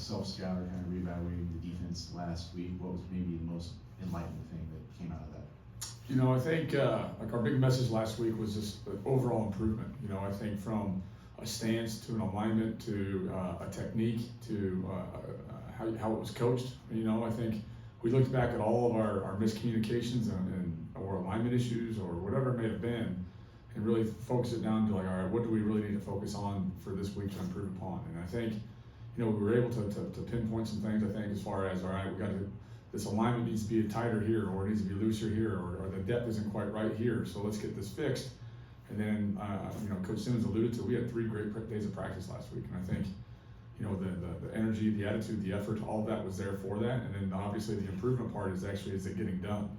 self-scout or kind of reevaluating the defense last week, what was maybe the most enlightening thing that came out of that? I think like our big message last week was just the overall improvement. I think from a stance to an alignment to a technique to how it was coached. I think we looked back at all of our miscommunications and or alignment issues or whatever it may have been, and really focus it down to like, all right, what do we really need to focus on for this week to improve upon? And I think, we were able to pinpoint some things. I think as far as, all right, this alignment needs to be tighter here, or it needs to be looser here, or the depth isn't quite right here. So let's get this fixed. And then, Coach Simmons alluded to, we had 3 great days of practice last week, and I think, the energy, the attitude, the effort, all of that was there for that. And then obviously the improvement part is it getting done,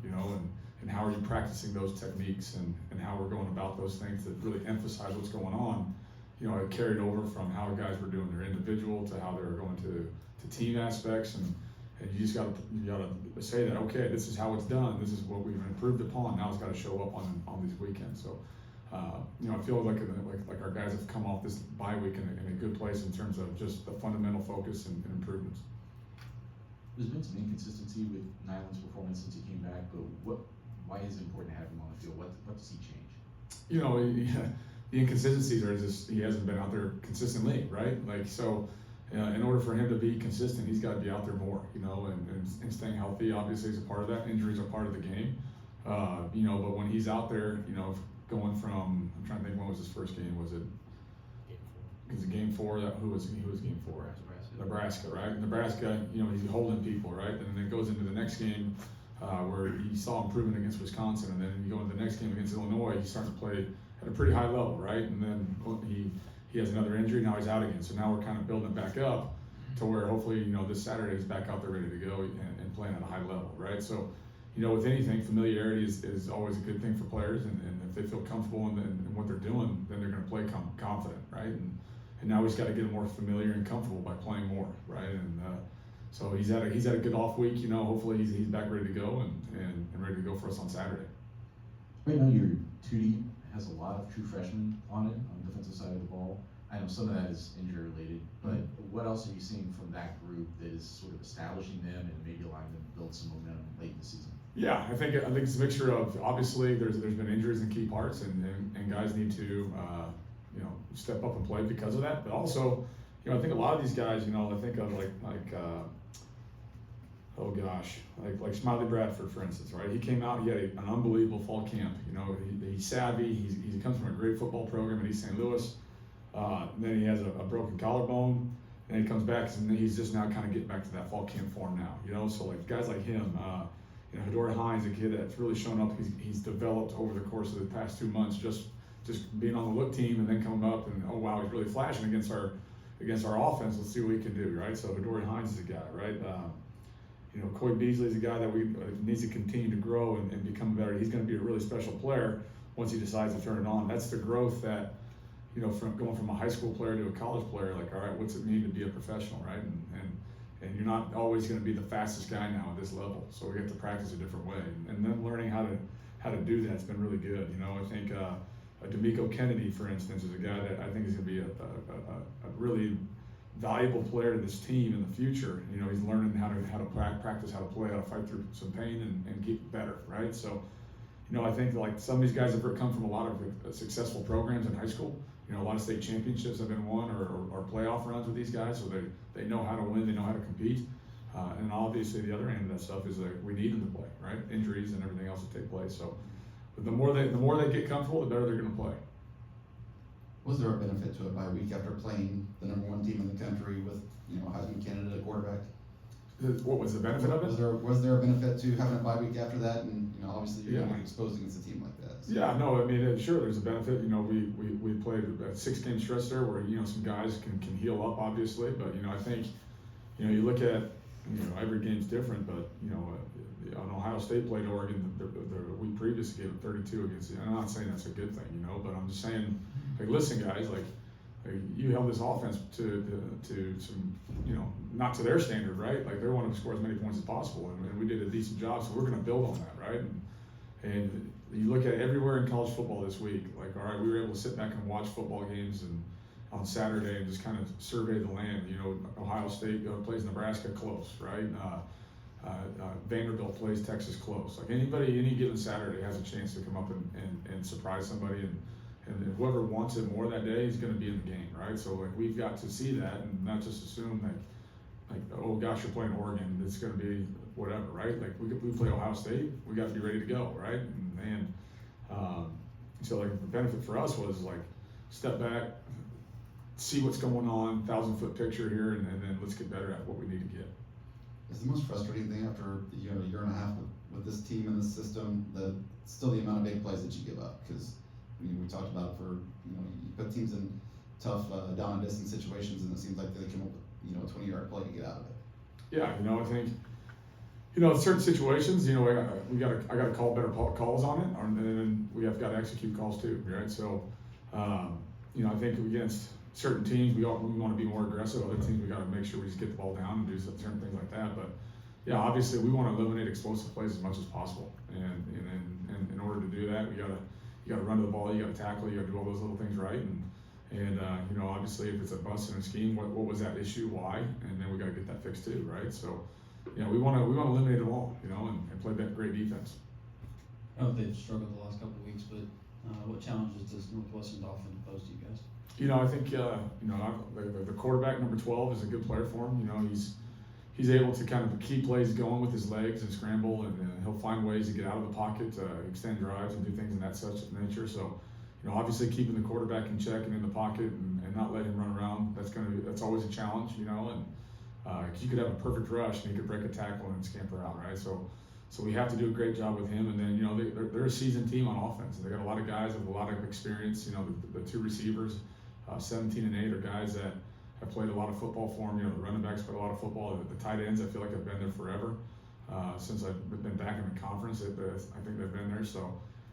and how are you practicing those techniques and how we're going about those things that really emphasize what's going on. It carried over from how guys were doing their individual to how they were going to team aspects, and you just gotta say that, okay, this is how it's done, this is what we've improved upon, now it's got to show up on these weekends. So I feel like our guys have come off this bye week in a good place in terms of just the fundamental focus and improvements. There's been some inconsistency with Nyland's performance since he came back, but why is it important to have him on the field? What does he change? The inconsistencies are just he hasn't been out there consistently, right? In order for him to be consistent, he's got to be out there more, and staying healthy obviously is a part of that. Injuries are part of the game, but when he's out there, going from, I'm trying to think, when was his first game? Was it game 4? Who was game 4? Nebraska, right? Nebraska, he's holding people, right? And then it goes into the next game where he saw improvement against Wisconsin, and then you go into the next game against Illinois, he's starting to play at a pretty high level, right? And then he has another injury, now he's out again. So now we're kind of building it back up to where hopefully, this Saturday he's back out there ready to go and playing at a high level, right? So, with anything, familiarity is always a good thing for players, and if they feel comfortable in what they're doing, then they're going to play confident, right? And now he's got to get more familiar and comfortable by playing more, right? And so he's had a good off week. Hopefully he's back ready to go and ready to go for us on Saturday. Right now your 2D has a lot of true freshmen on it, on the defensive side of the ball. I know some of that is injury related, but what else have you seen from that group that is sort of establishing them and maybe allowing them to build some momentum late in the season? Yeah, I think it's a mixture of, obviously there's been injuries in key parts, and guys need to step up and play because of that. But also, I think a lot of these guys, I think of like Smiley Bradford, for instance, right? He came out, he had an unbelievable fall camp. He's savvy. He comes from a great football program in East St. Louis. Then he has a broken collarbone, and he comes back, and he's just now kind of getting back to that fall camp form now. So like guys like him, Hadori Hines, a kid that's really shown up. He's developed over the course of the past 2 months, just being on the look team, and then coming up, and oh wow, he's really flashing against our offense. Let's see what he can do, right? So Hadori Hines is a guy, right? Coy Beasley is a guy that we needs to continue to grow and become better. He's going to be a really special player once he decides to turn it on. That's the growth that, from going from a high school player to a college player. Like, all right, what's it mean to be a professional, right? And you're not always going to be the fastest guy now at this level. So we have to practice a different way, and then learning how to do that has been really good. I think D'Amico Kennedy, for instance, is a guy that I think is going to be a really valuable player to this team in the future. He's learning how to practice, how to play, how to fight through some pain and get better, right? So, I think like some of these guys have come from a lot of successful programs in high school. A lot of state championships have been won or playoff runs with these guys, so they know how to win, they know how to compete. And obviously the other end of that stuff is that we need them to play, right? Injuries and everything else that take place. So the more they get comfortable, the better they're going to play. Was there a benefit to it by week after playing the #1 team in the country with, Heisman candidate at quarterback? What was the benefit of it? Was there a benefit to having a bye week after that? And obviously you're going to be exposed against a team like that. So. Yeah, no, I mean, sure, there's a benefit. We played a 6-game stretch there where some guys can heal up, obviously, but I think you look at every game's different, but on Ohio State played Oregon the week previous, gave it 32 against. I'm not saying that's a good thing, but I'm just saying, like, listen, guys, like you held this offense to some, not to their standard, right? Like they want to score as many points as possible, and we did a decent job, so we're going to build on that, right? And you look at everywhere in college football this week, like, all right, we were able to sit back and watch football games on Saturday and just kind of survey the land. You know, Ohio State plays Nebraska close, right? Vanderbilt plays Texas close. Like any given Saturday has a chance to come up and surprise somebody, and whoever wants it more that day is going to be in the game, right? So like we've got to see that and not just assume like oh gosh, you're playing Oregon, it's going to be whatever, right? Like we play Ohio State, we got to be ready to go, right? And so like the benefit for us was like step back, see what's going on, 1,000-foot picture here, and then let's get better at what we need to get. Is the most frustrating thing after a year and a half with this team and this system, still the amount of big plays that you give up? Because we talked about it for, you put teams in tough down and distance situations, and it seems like they come up with, a 20-yard play to get out of it. Yeah, I think, certain situations, I got to call better calls on it, and then we have got to execute calls too, right? So, I think against certain teams, we want to be more aggressive. Other teams, we got to make sure we just get the ball down and do certain things like that. But yeah, obviously, we want to eliminate explosive plays as much as possible, and in order to do that, you got to run to the ball, you got to tackle, you got to do all those little things right, and obviously, if it's a bust in a scheme, what was that issue, why, and then we got to get that fixed too, right? So, we want to eliminate them all, and play that great defense. I know they've struggled the last couple of weeks, but what challenges does Northwestern's offense pose to you guys? I think the quarterback, number 12, is a good player for him. He's able to kind of keep plays going with his legs and scramble, and he'll find ways to get out of the pocket, extend drives, and do things in that such nature. So, obviously keeping the quarterback in check and in the pocket and not letting him run around, that's always a challenge, and cause you could have a perfect rush and he could break a tackle and scamper out, right? So we have to do a great job with him, and then they're a seasoned team on offense. They got a lot of guys with a lot of experience. The two receivers, 17 and 8, are guys that have played a lot of football for them. The running backs played a lot of football. The tight ends, I feel like, have been there forever. Since I've been back in the conference, I think they've been there. So,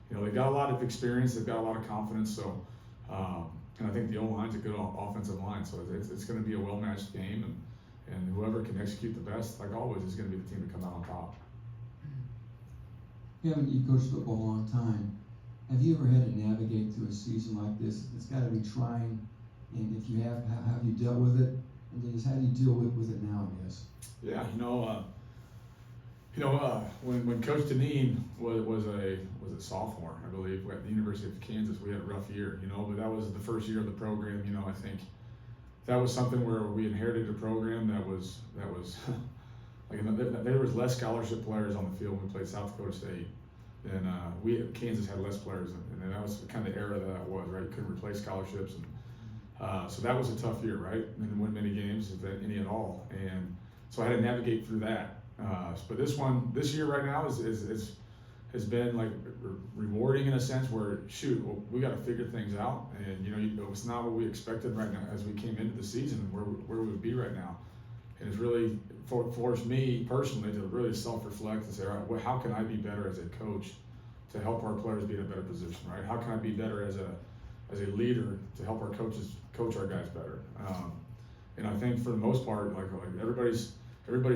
they've got a lot of experience. They've got a lot of confidence. So, and I think the O-line's a good offensive line. So it's going to be a well-matched game, and whoever can execute the best, like always, is going to be the team to come out on top. Kevin, you coached football a long time. Have you ever had to navigate through a season like this? It's got to be trying, and if you have, how have you dealt with it? And then just how do you deal with it now, I guess? Yeah, when Coach Deneen was a sophomore, I believe, at the University of Kansas, we had a rough year, but that was the first year of the program. I think that was something where we inherited a program that was like there was less scholarship players on the field when we played South Dakota State. And Kansas had less players, and that was kind of the era that was, right? Couldn't replace scholarships, and so that was a tough year, right? And didn't win many games, if any at all, and so I had to navigate through that. But this year right now has been like rewarding in a sense where we got to figure things out, and it's not what we expected right now as we came into the season where we would be right now, and it's really forced me personally to really self-reflect and say, all right, how can I be better as a coach to help our players be in a better position, right? How can I be better as a leader to help our coaches coach our guys better? And I think for the most part, like everybody's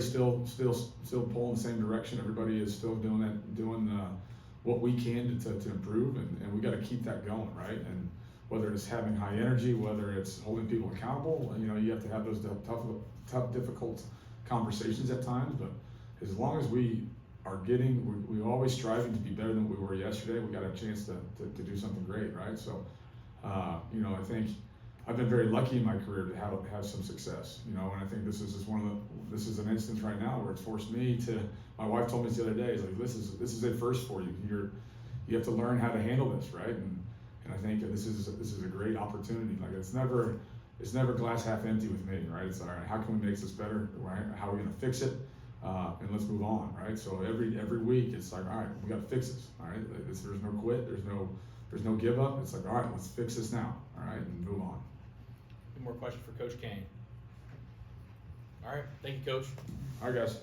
still pulling the same direction. Everybody is still doing what we can to improve, and we got to keep that going, right? And whether it's having high energy, whether it's holding people accountable, you have to have those tough, difficult conversations at times. But as long as we're always striving to be better than we were yesterday, we got a chance to do something great, right? So, I think I've been very lucky in my career to have some success, and I think this is an instance right now where it's forced me to. My wife told me the other day, this is a first for you. You have to learn how to handle this, right? And I think this is a great opportunity. Like it's never glass half empty with me, right? It's all right. How can we make this better? Right? How are we going to fix it? And let's move on, right? So every week it's like, all right, we got to fix this, all right? There's no quit. There's no give up. It's like, all right, let's fix this now, all right, and move on. Any more questions for Coach Kane? All right, thank you, Coach. All right, guys.